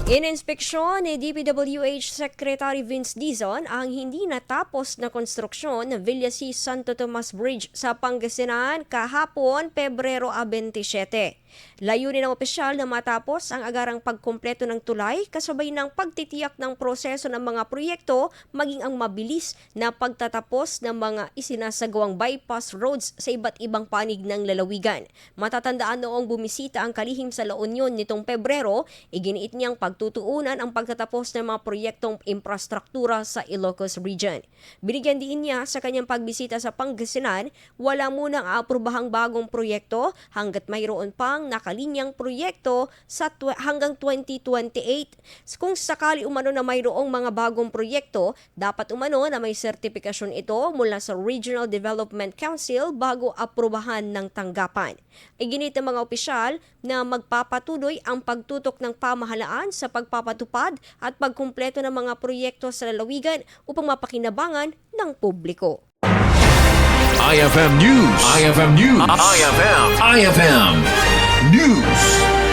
Ininspeksyon ni DPWH Secretary Vince Dizon ang hindi natapos na konstruksyon ng Villasis Santo Tomas Bridge sa Pangasinan kahapon, Pebrero 27. Layunin ng opisyal na matapos ang agarang pagkumpleto ng tulay kasabay ng pagtitiyak ng proseso ng mga proyekto maging ang mabilis na pagtatapos ng mga isinasagawang bypass roads sa iba't ibang panig ng lalawigan. Matatandaan noong bumisita ang kalihim sa La Union nitong Pebrero, iginiit niyang pagtutuunan ang pagtatapos ng mga proyektong infrastruktura sa Ilocos Region. Binigyan din niya sa kanyang pagbisita sa Pangasinan, wala munang aaprubahang bagong proyekto hanggat mayroon pang nakalinyang proyekto sa hanggang 2028. Kung sakali umano na mayroong mga bagong proyekto, dapat umano na may sertifikasyon ito mula sa Regional Development Council bago aprubahan ng tanggapan. Iginit ng mga opisyal na magpapatuloy ang pagtutok ng pamahalaan sa pagpapatupad at pagkumpleto ng mga proyekto sa lalawigan upang mapakinabangan ng publiko. IFM News. IFM News. IFM News.